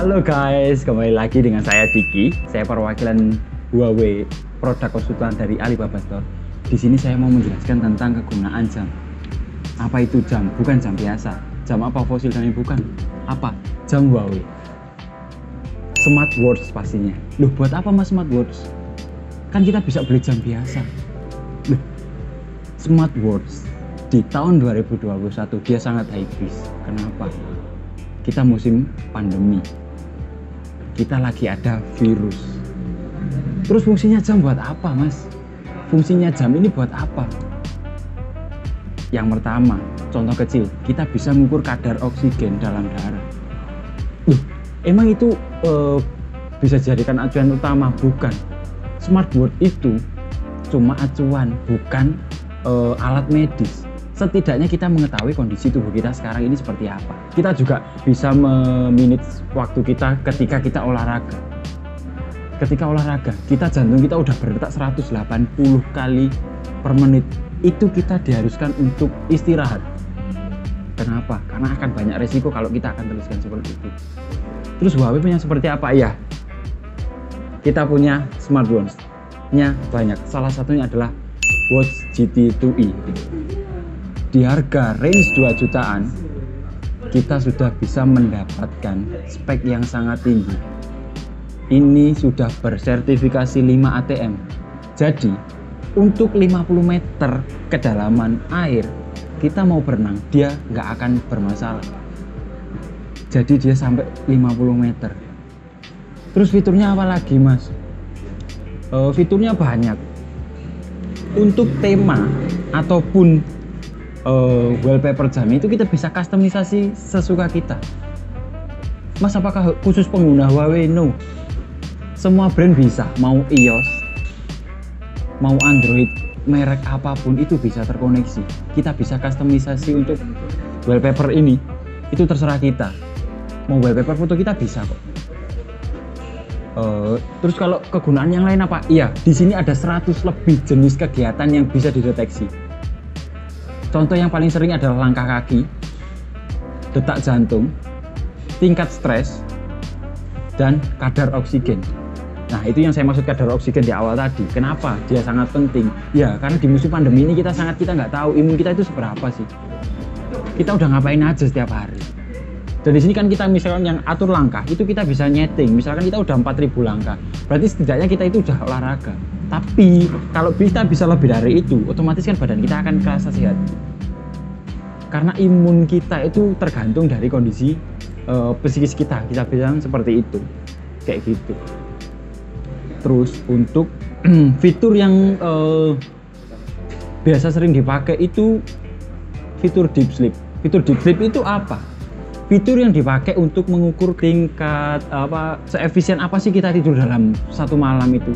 Halo guys, kembali lagi dengan saya Diki. Saya perwakilan Huawei produk konsultan dari Alibaba Store. Di sini saya mau menjelaskan tentang kegunaan jam. Apa itu jam? Bukan jam biasa. Jam apa fosil dan bukan? Apa? Jam Huawei. Smartwatch pastinya. Loh, buat apa mas smartwatch? Kan kita bisa beli jam biasa. Loh, smartwatch di tahun 2021 dia sangat hypebeast. Kenapa? Kita musim pandemi, kita lagi ada virus. Terus fungsinya jam buat apa mas? Fungsinya jam ini buat apa? Yang pertama, contoh kecil, kita bisa mengukur kadar oksigen dalam darah. Emang itu bisa dijadikan acuan utama? Bukan. Smartwatch itu cuma acuan, bukan alat medis. Setidaknya kita mengetahui kondisi tubuh kita sekarang ini seperti apa. Kita juga bisa memanage waktu kita ketika kita olahraga. Ketika olahraga, jantung kita udah berdetak 180 kali per menit. Itu kita diharuskan untuk istirahat. Kenapa? Karena akan banyak resiko kalau kita akan teruskan seperti itu. Terus Huawei punya seperti apa? Ya, kita punya smartwatch-nya banyak. Salah satunya adalah Watch GT 2i. Di harga range 2 jutaan kita sudah bisa mendapatkan spek yang sangat tinggi. Ini sudah bersertifikasi 5 ATM. Jadi untuk 50 meter kedalaman air kita mau berenang, dia nggak akan bermasalah. Jadi dia sampai 50 meter. Terus fiturnya apa lagi mas? Fiturnya banyak. Untuk tema ataupun wallpaper jam itu kita bisa customisasi sesuka kita. Mas, apakah khusus pengguna Huawei? No. Semua brand bisa, mau iOS, mau Android, merek apapun itu bisa terkoneksi. Kita bisa customisasi untuk wallpaper ini, itu terserah kita. Mau wallpaper foto kita bisa kok. Terus kalau kegunaan yang lain apa? Iya, di sini ada 100 lebih jenis kegiatan yang bisa dideteksi. Contoh yang paling sering adalah langkah kaki, detak jantung, tingkat stres, dan kadar oksigen. Nah, itu yang saya maksud kadar oksigen di awal tadi. Kenapa dia sangat penting? Ya, karena di musim pandemi ini kita nggak tahu imun kita itu seberapa sih. Kita udah ngapain aja setiap hari. Dan di sini kan kita misalkan yang atur langkah, itu kita bisa nyeting. Misalkan kita udah 4000 langkah, berarti setidaknya kita itu udah olahraga. Tapi kalau kita bisa lebih dari itu, otomatis kan badan kita akan kerasa sehat. Karena imun kita itu tergantung dari kondisi psikis kita bilang seperti itu, kayak gitu. Terus untuk fitur yang biasa sering dipakai itu fitur deep sleep. Fitur deep sleep itu apa? Fitur yang dipakai untuk mengukur tingkat seefisien apa sih kita tidur dalam satu malam itu.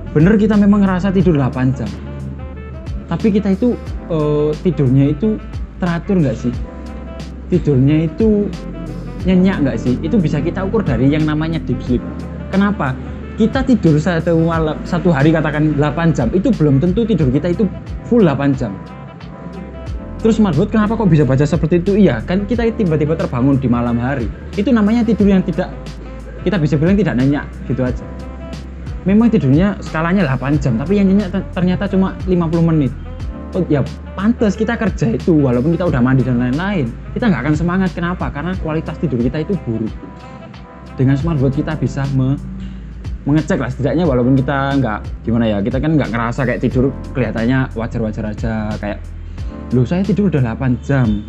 Bener, kita memang ngerasa tidur 8 jam, tapi kita itu tidurnya itu teratur nggak sih? Tidurnya itu nyenyak nggak sih? Itu bisa kita ukur dari yang namanya deep sleep. Kenapa? Kita tidur satu hari katakan 8 jam, itu belum tentu tidur kita itu full 8 jam. Terus smartwatch kenapa kok bisa baca seperti itu? Iya, kan kita tiba-tiba terbangun di malam hari. Itu namanya tidur yang tidak, kita bisa bilang tidak nyenyak, gitu aja. Memang tidurnya skalanya 8 jam, tapi yang nyenyak ternyata cuma 50 menit. Oh ya pantas, kita kerja itu walaupun kita udah mandi dan lain-lain, kita nggak akan semangat. Kenapa? Karena kualitas tidur kita itu buruk. Dengan smartwatch kita bisa mengecek lah setidaknya, walaupun kita nggak gimana ya, kita kan nggak ngerasa kayak tidur kelihatannya wajar-wajar aja, kayak loh saya tidur udah 8 jam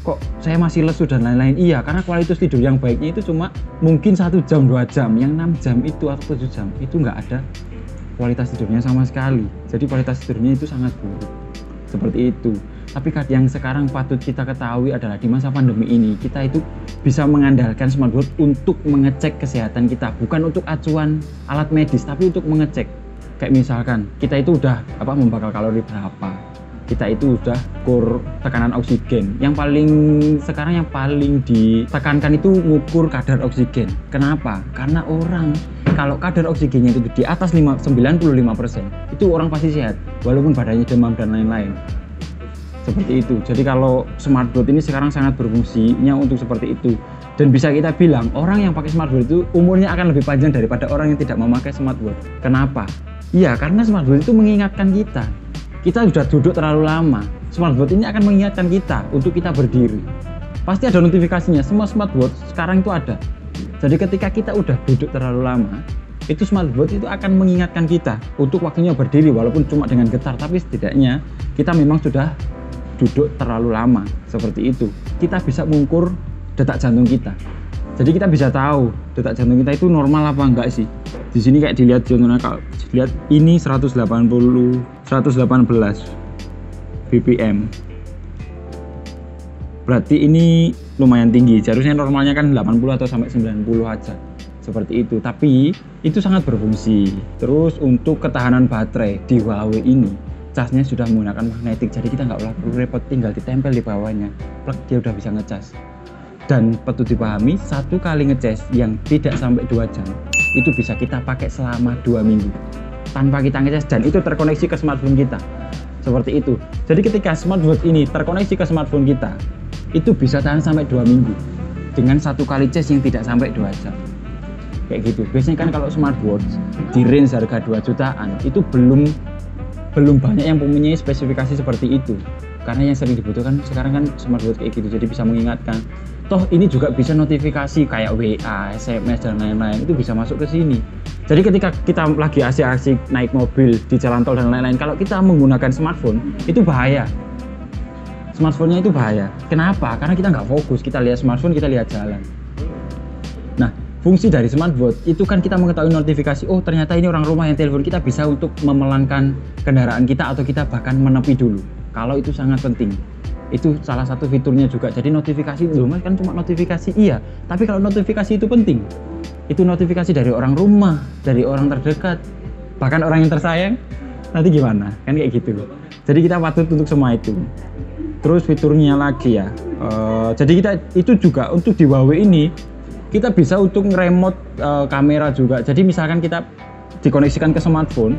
kok saya masih lesu dan lain-lain. Iya, karena kualitas tidur yang baiknya itu cuma mungkin 1 jam 2 jam, yang 6 jam itu atau 7 jam itu nggak ada kualitas tidurnya sama sekali. Jadi kualitas tidurnya itu sangat buruk seperti itu. Tapi yang sekarang patut kita ketahui adalah di masa pandemi ini kita itu bisa mengandalkan smartwatch untuk mengecek kesehatan kita, bukan untuk acuan alat medis, tapi untuk mengecek. Kayak misalkan kita itu udah membakar kalori berapa, kita itu udah ukur tekanan oksigen. Yang paling ditekankan itu ngukur kadar oksigen. Kenapa? Karena orang kalau kadar oksigennya itu di atas 95%, itu orang pasti sehat walaupun badannya demam dan lain-lain. Seperti itu. Jadi kalau smartwatch ini sekarang sangat berfungsinya untuk seperti itu. Dan bisa kita bilang orang yang pakai smartwatch itu umurnya akan lebih panjang daripada orang yang tidak memakai smartwatch. Kenapa? Iya, karena smartwatch itu mengingatkan kita. Kita sudah duduk terlalu lama. Smartwatch ini akan mengingatkan kita untuk kita berdiri. Pasti ada notifikasinya. Semua smartwatch sekarang itu ada. Jadi ketika kita udah duduk terlalu lama, itu smartwatch itu akan mengingatkan kita untuk waktunya berdiri, walaupun cuma dengan getar, tapi setidaknya kita memang sudah duduk terlalu lama. Seperti itu. Kita bisa mengukur detak jantung kita. Jadi kita bisa tahu detak jantung kita itu normal apa enggak sih. Di sini kayak dilihat contohnya, kalau dilihat ini 118 BPM. Berarti ini lumayan tinggi. Seharusnya normalnya kan 80 atau sampai 90 aja. Seperti itu. Tapi itu sangat berfungsi. Terus untuk ketahanan baterai di Huawei ini, casnya sudah menggunakan magnetik. Jadi kita nggak perlu repot, tinggal ditempel di bawahnya. Plug, dia udah bisa ngecas. Dan patut dipahami, satu kali ngecas yang tidak sampai 2 jam itu bisa kita pakai selama 2 minggu tanpa kita ngecas, dan itu terkoneksi ke smartphone kita. Seperti itu. Jadi ketika smartwatch ini terkoneksi ke smartphone kita, itu bisa tahan sampai 2 minggu dengan satu kali cas yang tidak sampai 2 jam. Kayak gitu. Biasanya kan kalau smartwatch di range harga 2 jutaan itu belum banyak yang mempunyai spesifikasi seperti itu. Karena yang sering dibutuhkan sekarang kan smartwatch kayak gitu, jadi bisa mengingatkan. Toh ini juga bisa notifikasi kayak WA, SMS dan lain-lain, itu bisa masuk ke sini. Jadi ketika kita lagi asik-asik naik mobil di jalan tol dan lain-lain, kalau kita menggunakan smartphone itu bahaya. Smartphone-nya itu bahaya. Kenapa? Karena kita nggak fokus, kita lihat smartphone, kita lihat jalan. Nah, fungsi dari smartwatch itu kan kita mengetahui notifikasi, oh ternyata ini orang rumah yang telepon, kita bisa untuk memelangkan kendaraan kita atau kita bahkan menepi dulu. Kalau itu sangat penting. Itu salah satu fiturnya juga. Jadi notifikasi itu kan cuma notifikasi, iya, tapi kalau notifikasi itu penting, itu notifikasi dari orang rumah, dari orang terdekat, bahkan orang yang tersayang, nanti gimana, kan kayak gitu. Jadi kita patut untuk semua itu. Terus fiturnya lagi ya, jadi kita itu juga untuk di Huawei ini kita bisa untuk nge-remote kamera juga. Jadi misalkan kita dikoneksikan ke smartphone,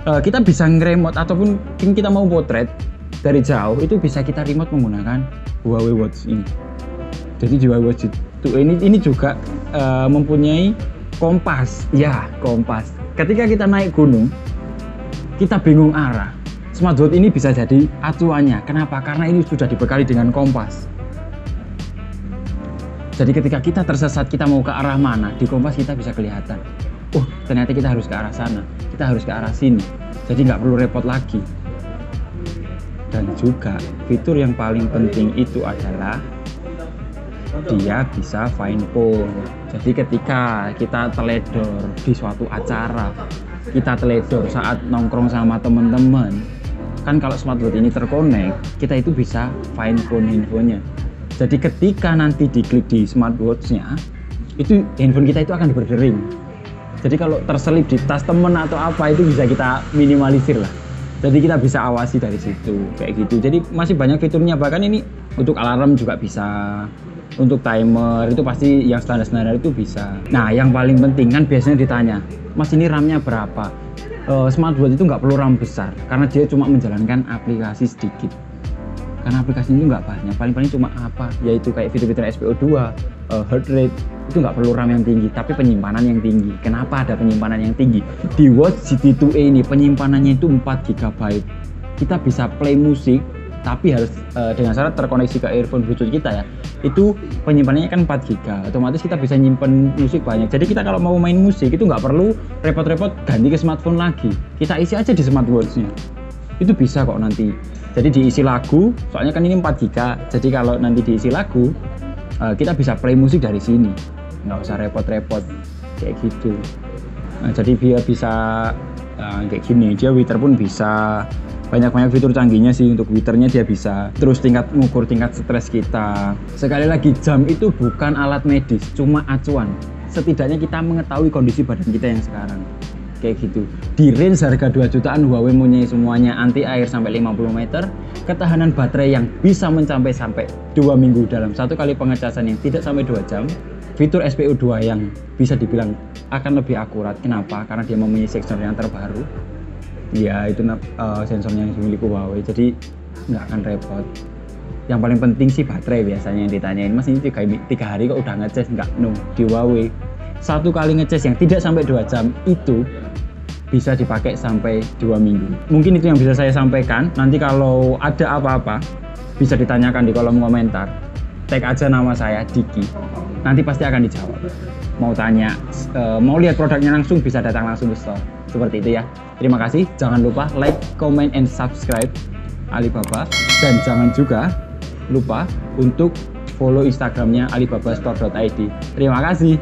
kita bisa nge-remote, ataupun kita mau potret dari jauh itu bisa kita remote menggunakan Huawei Watch ini. Jadi di Huawei Watch itu ini juga mempunyai kompas. Ya, kompas. Ketika kita naik gunung, kita bingung arah, smartwatch ini bisa jadi acuannya. Kenapa? Karena ini sudah dibekali dengan kompas. Jadi ketika kita tersesat, kita mau ke arah mana, di kompas kita bisa kelihatan. Oh, ternyata kita harus ke arah sana, kita harus ke arah sini. Jadi nggak perlu repot lagi. Dan juga fitur yang paling penting itu adalah dia bisa find phone. Jadi ketika kita teledor di suatu acara, kita teledor saat nongkrong sama teman-teman, kan kalau smartwatch ini terkonek, kita itu bisa find phone handphonenya. Jadi ketika nanti diklik di smartwatchnya, itu handphone kita itu akan berdering. Jadi kalau terselip di tas temen atau apa, itu bisa kita minimalisir lah. Jadi kita bisa awasi dari situ, kayak gitu. Jadi masih banyak fiturnya, bahkan ini untuk alarm juga bisa, untuk timer itu pasti yang standar-standar itu bisa. Nah, yang paling penting kan biasanya ditanya, Mas ini RAM-nya berapa? Smartwatch itu nggak perlu RAM besar, karena dia cuma menjalankan aplikasi sedikit. Karena aplikasi itu nggak banyak, paling-paling cuma apa, yaitu kayak fitur-fitur SPO2, heart rate, itu nggak perlu RAM yang tinggi, tapi penyimpanan yang tinggi. Kenapa ada penyimpanan yang tinggi? Di Watch GT2A ini penyimpanannya itu 4 GB. Kita bisa play musik, tapi harus dengan syarat terkoneksi ke earphone Bluetooth kita ya. Itu penyimpanannya kan 4 GB, otomatis kita bisa nyimpen musik banyak. Jadi kita kalau mau main musik itu nggak perlu repot-repot ganti ke smartphone lagi. Kita isi aja di smartwatch-nya. Itu bisa kok nanti. Jadi diisi lagu, soalnya kan ini 4 GB. Jadi kalau nanti diisi lagu, kita bisa play musik dari sini. Nggak usah repot-repot kayak gitu. Nah, jadi dia bisa kayak gini. Dia Wither pun bisa. Banyak fitur canggihnya sih. Untuk Withernya dia bisa. Terus mengukur tingkat stres kita. Sekali lagi, jam itu bukan alat medis, cuma acuan. Setidaknya kita mengetahui kondisi badan kita yang sekarang. Kayak gitu. Di range harga 2 jutaan, Huawei mempunyai semuanya: anti air sampai 50 meter, ketahanan baterai yang bisa mencapai sampai 2 minggu dalam satu kali pengecasan yang tidak sampai 2 jam, fitur SPO2 yang bisa dibilang akan lebih akurat. Kenapa? Karena dia mempunyai sensor yang terbaru. Ya, itu sensornya yang dimiliki Huawei, jadi nggak akan repot. Yang paling penting sih baterai biasanya yang ditanyain. Mas ini 3 hari kok udah ngecas? Enggak, no, di Huawei 1 kali ngecas yang tidak sampai 2 jam itu bisa dipakai sampai 2 minggu. Mungkin itu yang bisa saya sampaikan. Nanti kalau ada apa-apa bisa ditanyakan di kolom komentar. Tag aja nama saya Diki. Nanti pasti akan dijawab. Mau tanya, mau lihat produknya langsung bisa datang langsung ke store. Seperti itu ya. Terima kasih. Jangan lupa like, comment, and subscribe Alibaba, dan jangan juga lupa untuk follow Instagramnya alibabastore.id. Terima kasih.